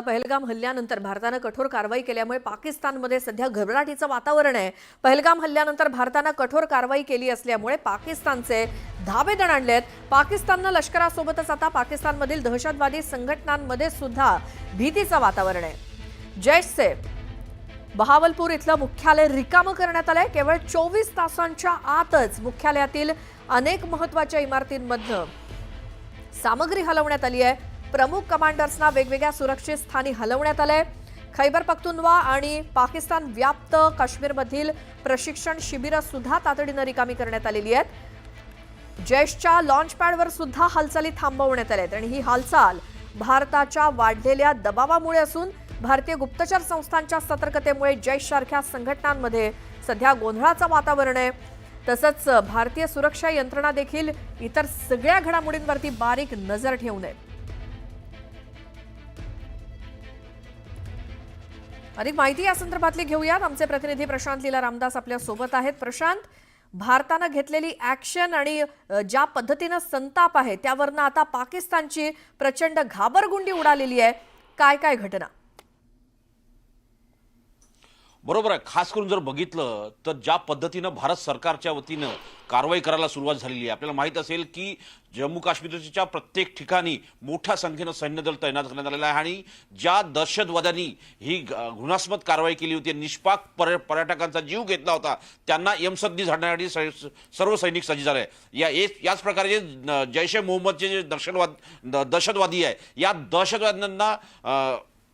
पहलगाम हल्ल्यानंतर भारताने कठोर कारवाई केल्यामुळे पाकिस्तानमध्ये सध्या घबराटीचं वातावरण आहे। पहलगाम हल्ल्यानंतर भारताने कठोर कारवाई केली असल्यामुळे पाकिस्तानचे धाबे दणाणलेत। पाकिस्तानने लष्करासोबतच आता पाकिस्तानमधील दहशतवादी संघटनांमध्ये सुद्धा भीतीचं वातावरण आहे। जैशचे बहावलपूर इथलं मुख्यालय रिकामं करण्यात आलंय। केवळ 24 तासांच्या आतच मुख्यालयातील अनेक महत्त्वाच्या इमारतींमध्ये सामग्री हलवण्यात आली आहे। प्रमुख कमांडर्सना वेगवेगळ्या सुरक्षित स्थानी हलवण्यात आलंय। खैबर पख्तूनवा आणि पाकिस्तान व्याप्त काश्मीरमधील प्रशिक्षण शिबिरं सुद्धा तातडीने रिकामी करण्यात आलेली आहेत। जैशच्या लॉन्च पॅडवर सुद्धा हालचाली थांबवण्यात आल्या आहेत आणि ही हालचाल भारताच्या वाढलेल्या दबावामुळे असून भारतीय गुप्तचर संस्थांच्या सतर्कतेमुळे जैशसारख्या संघटनांमध्ये सध्या गोंधळाचं वातावरण आहे। तसंच भारतीय सुरक्षा यंत्रणा देखील इतर सगळ्या घडामोडींवरती बारीक नजर ठेवून आहेत। अधिक माहिती या संदर्भातली घेऊयात। आमचे प्रतिनिधी प्रशांत लीला रामदास आपल्या सोबत आहेत। प्रशांत, भारताने घेतलेली ऍक्शन आणि ज्या पद्धतीने संताप आहे त्यावरनं आता पाकिस्तानची प्रचंड घाबरगुंडी उडालेली आहे। काय काय घटना? बरोबर आहे। खास करून जर बघितलं तर ज्या पद्धतीनं भारत सरकारच्या वतीनं कारवाई करायला सुरुवात झालेली आहे, आपल्याला माहित असेल की जम्मू काश्मीरच्या प्रत्येक ठिकाणी मोठ्या संख्येनं सैन्यदल तैनात करण्यात आलेलं आहे आणि ज्या दहशतवाद्यांनी ही घृणास्पद कारवाई केली होती, निष्पाक पर्यटकांचा जीव घेतला होता, त्यांना यमसद्दी झाडण्यासाठी सर्व सैनिक सज्ज झाले। याच प्रकारे जैश ए मोहम्मदचे जे दहशतवादी आहे, या दहशतवाद्यांना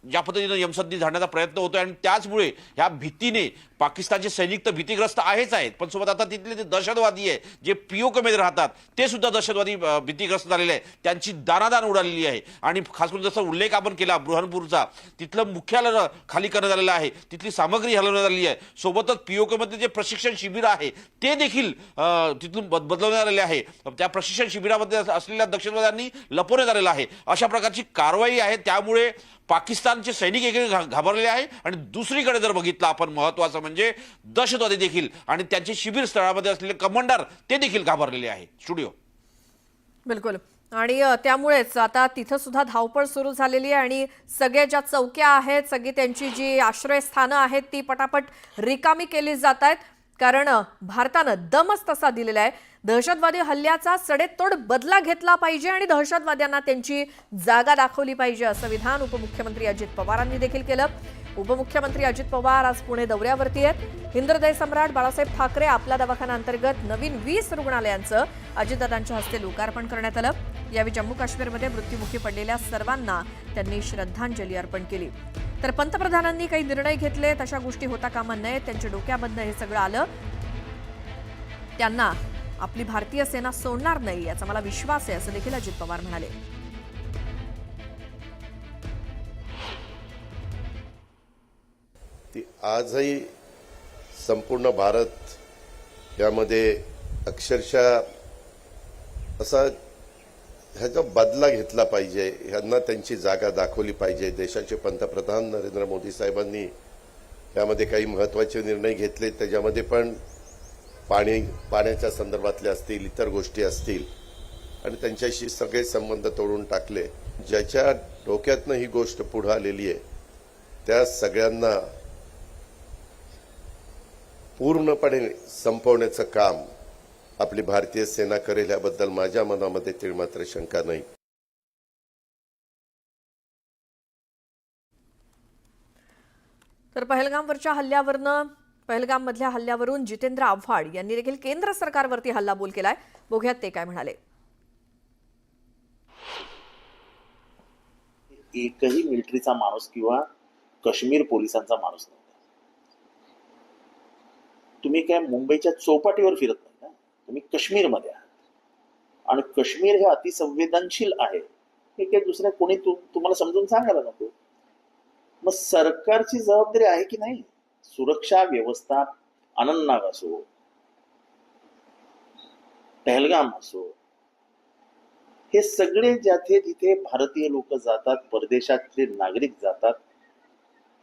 ज्या पद्धतीने यमसद्दी झाडण्याचा प्रयत्न होतोय आणि त्याचमुळे ह्या भीतीने पाकिस्तानचे सैनिक तर भीतीग्रस्त आहेत, पण सोबत आता तिथले जे दहशतवादी आहे, जे पीओकेमध्ये राहतात, ते सुद्धा दहशतवादी भीतीग्रस्त झालेले आहे। त्यांची दानादान उडालेली आहे आणि खास करून जसं उल्लेख आपण केला बुरहानपूरचा, तिथलं मुख्यालय खाली करण्यात आलेलं आहे, तिथली सामग्री हलवण्यात आलेली आहे। सोबतच पीओकेमध्ये जे प्रशिक्षण शिबिर आहे ते देखील तिथून बदलवण्यात आलेले आहे। त्या प्रशिक्षण शिबिरामध्ये असलेल्या दहशतवाद्यांनी लपवण्यात आलेलं आहे। अशा प्रकारची कारवाई आहे। त्यामुळे पाकिस्तानचे सैनिक एकीकडे घाबरलेले आहे आणि दुसरीकडे जर बघितलं आपण महत्त्वाचं म्हणजे दहशतवादी देखील आणि त्यांचे शिबिर स्थळामध्ये असलेले कमांडर ते देखील घाबरलेले आहे। स्टुडिओ बिलकुल, आणि त्यामुळेच आता तिथं सुद्धा धावपळ सुरू झालेली आहे आणि सगळ्या ज्या चौक्या आहेत, सगळी त्यांची जी आश्रयस्थानं आहेत ती पटापट रिकामी केली जात आहेत, कारण भारतानं दमच तसा दिलेला आहे। दहशतवादी हल्ल्याचा सडेतोड बदला घेतला पाहिजे आणि दहशतवाद्यांना त्यांची जागा दाखवली पाहिजे, असं विधान उपमुख्यमंत्री अजित पवारांनी देखील केलं। उपमुख्यमंत्री अजित पवार आज पुणे दौऱ्यावरती आहेत। हिंदहृदय सम्राट बाळासाहेब ठाकरे आपला दवाखाना अंतर्गत नवीन 20 रुग्णालयांचं अजितदादांच्या हस्ते लोकार्पण करण्यात आलं। यावेळी जम्मू काश्मीरमध्ये मृत्युमुखी पडलेल्या सर्वांना त्यांनी श्रद्धांजली अर्पण केली। तर पंतप्रधानांनी काही निर्णय घेतले, तशा गोष्टी होता कामा नयेत, त्यांच्या डोक्यामधनं हे सगळं आलं। त्यांना आपली भारतीय सेना सोडणार नाही याचा मला विश्वास आहे, असं देखील अजित पवार म्हणाले। आजही संपूर्ण भारत यामध्ये अक्षरशः असा ह्याचा बदला घेतला पाहिजे, ह्यांना त्यांची जागा दाखवली पाहिजे। देशाचे पंतप्रधान नरेंद्र मोदी साहेबांनी यामध्ये काही महत्त्वाचे निर्णय घेतले, त्याच्यामध्ये पण पाण्याच्या संदर्भातले असतील, इतर गोष्टी असतील, आणि त्यांच्याशी सगळे संबंध तोडून टाकले। ज्याच्या डोक्यातनं ही गोष्ट पुढे आलेली आहे त्या सगळ्यांना पूर्णपणे संपवण्याचं काम आपली भारतीय सेना करेल याबद्दल माझ्या मनामध्ये तीळमात्र शंका नाही। तर पहलगाममधल्या हल्ल्यावरून जितेंद्र आव्हाड यांनी देखील केंद्र सरकारवरती हल्लाबोल केलाय। बघूयात ते काय म्हणाले। एकही मिलिटरीचा माणूस किंवा काश्मीर पोलिसांचा माणूस नव्हता। तुम्ही काय मुंबईच्या चौपाटीवर फिरत नाही ना, तुम्ही काश्मीरमध्ये आहात आणि काश्मीर हे अतिसंवेदनशील आहे हे काही दुसऱ्या कोणी तुम्हाला समजून सांगायला नको। मग सरकारची जबाबदारी आहे की नाही? सुरक्षा व्यवस्था अनंतनाग असो, पहलगाम असो, हे सगळे ज्याथे जिथे भारतीय लोक जातात, परदेशातले नागरिक जातात,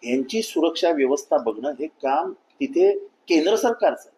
यांची सुरक्षा व्यवस्था बघणं हे काम तिथे केंद्र सरकारचं आहे।